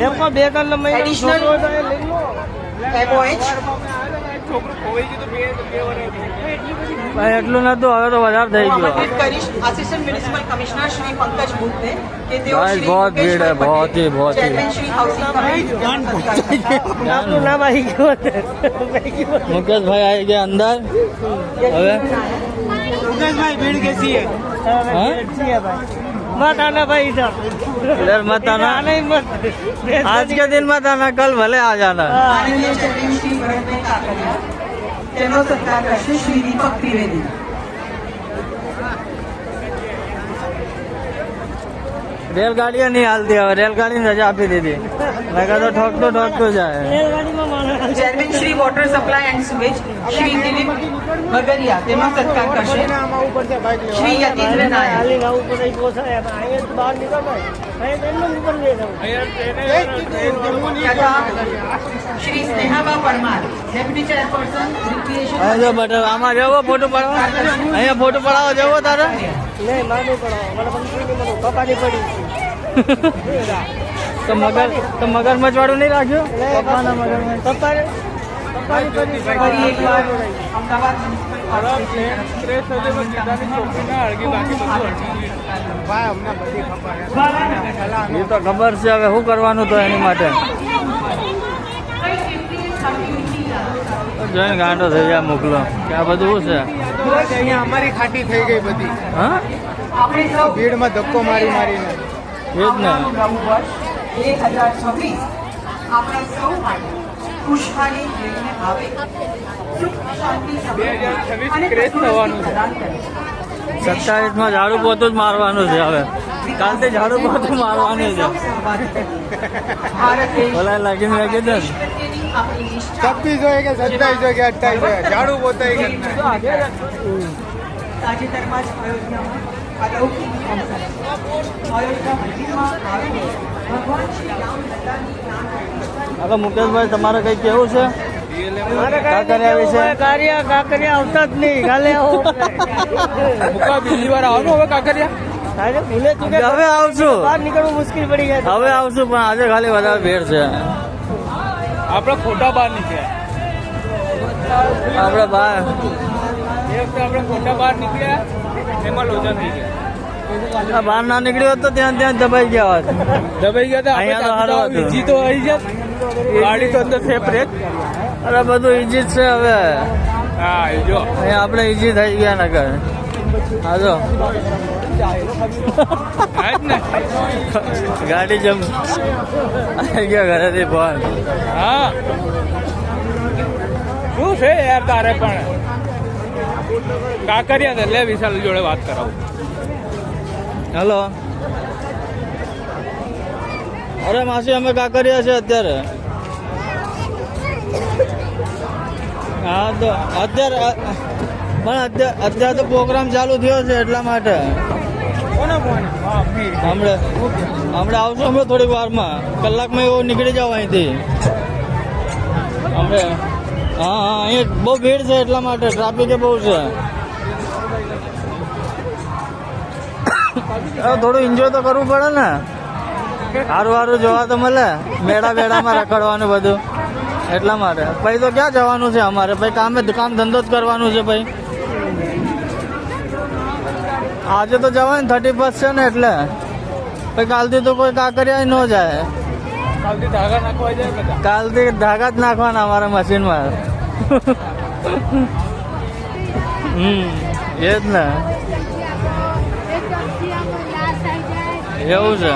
એમાં બે ત્રણ નંબર Additional ભાઈ એટલું નતું, હવે તો વધારે થઈ ગયું. આમંત્રિત કરીશ assistant municipal commissioner Shri Pankaj બુધને કે તેઓ भाई શ્રી बहुत भीड़ है, बहुत ही ચેરમેન શ્રી હાઉસિંગ આપનું નામ આવી ગયું. मुकेश भाई आई गया अंदर. હવે भाई भीड़ कैसी है? हाँ? मत आना भाई साहब, इधर मत आना, नहीं मत. आज के दिन मत आना, कल भले आ जाना. માનનીય ચેરમેન શ્રી ભરતભાઈ કાકડિયા તેનો સત્કાર કરશે શ્રી દીપક ત્રિવેદી. રેલગાડીઓ નહીં હાલતી, હવે રેલગાડીની રજા આપી દીધી. મેં કહ્યું ઠોકતો જાય. रेलगाड़ी में माना chairman Shri water supply and સુવેજ Shri Dilip Bagaria તેનો સત્કાર કરશે શ્રી યતીન્દ્ર નાયક. हाली ना ऊपर नहीं पहुंचा है बाहर निकल भाई ऊपर ले जाओ તથા Shri Snehaba Parmar deputy chairperson recreation અહીંયા જો બટર, આમાં જવો ફોટો પાડવા, અહીંયા ફોટો પડાવો જવો તારે. नहीं मानो पड़ा मैंने पंखी नहीं मानो पप्पा नहीं पड़ी તો મગરમચ્છ વાળું નહીં રાખ્યું? પપ્પાના મગરમચ્છ. पप्पा ने पड़ी ફરી એકવાર અમદાવાદ એ તો ખબર છે, હવે શું કરવાનું તો એની માટે જોઈને ગાંડો થઈ જાય મોકલો કે આ બધું શું છે. અહીંયા અમારી ખાટી થઈ ગઈ બધી હા આપણે સૌ ભીડમાં ધક્કો મારી મારીને. એ જ ને. નવું વર્ષ 2026 આપણે સૌ માટે ખુશહાલી લઈને આવે, સુખ શાંતિ સમૃદ્ધિ અને પ્રદાન કરે. 27માં ઝાડુ પોતું જ મારવાનું છે. હવે કાલથી ઝાડુ પોતું મારવાનું છે. ભારત દેશ ઓલા લાગીને મેં કીધું ને. પ્રત્યેની આપણી નિષ્ઠા 26 હોય કે 27 હોય કે 28 હોય ઝાડુ પોતાઈ ગઈ. તાજેતરમાં જ અયોધ્યામાં અલૌકિક અવસર અયોધ્યા મંદિરમાં આવીને ભગવાન શ્રી રામ લલ્લાની હવે મુકેશભાઈ તમારે કઈ કેવું છે કાંકરિયા વિશે? કાંકરિયા આવતા જ નહીં, કાલે આવો બીજી વાર આવવાનું હવે કાંકરિયા? કાલે ભૂલે ચૂકે હવે આવશું, બહાર નીકળવું મુશ્કેલ પડી જાય. હવે આવશું, પણ આજે ખાલી વધારે ભીડ છે. આપણે ખોટા બહાર નીકળ્યા, આપણે બહાર આપણે ખોટા બહાર નીકળ્યા એમાં લોચા થઈ ગયા. બહાર ના નીકળ્યો હોત તો ત્યાં દબાઈ ગયા હોત. દબાઈ ગયા અહીંયા તો સારું હતું. ઈજી તો આવી જાત, ગાડી તો અંદર સેફ રહે. અરે બધું ઈજી જ છે હવે. હા એ જો અહીંયા આપણે ઈજી થઈ ગયા નગર. હા જો આ જ ને. ગાડી જમ આવી ગયા ઘરેથી ફોન. હા શું છે યાર તારે પણ કાંકરિયા લે વિશાલ જોડે વાત કરાવું. હેલો. અરે માસી અમે કાંકરિયા છે અત્યારે. હા તો અત્યારે પણ અત્યારે તો પ્રોગ્રામ ચાલુ થયો છે એટલા માટે હમણાં આવશું અમે થોડીક વારમાં, કલાકમાં એવો નીકળી જાવ અહીંથી. હમણાં હા અહીંયા બહુ ભીડ છે એટલા માટે, ટ્રાફિક બહુ છે. થોડું એન્જોય તો કરવું પડે ને, સારું સારું જોવા તો મળે, મેળા બેડામાં રખડવાનું બધું એટલા માટે. પછી તો ક્યાં જવાનું છે અમારે, ભાઈ કામ ધંધો જ કરવાનું છે ભાઈ. આજે તો જવાય ને 31 છે ને, એટલે પછી કાલથી તો કોઈ કાંકરિયા ન જાય. કાલથી ધાગા નાખવા જાય બધા. કાલથી ધાગા જ નાખવાના અમારા મશીનમાં. એ જ ને, એવું છે.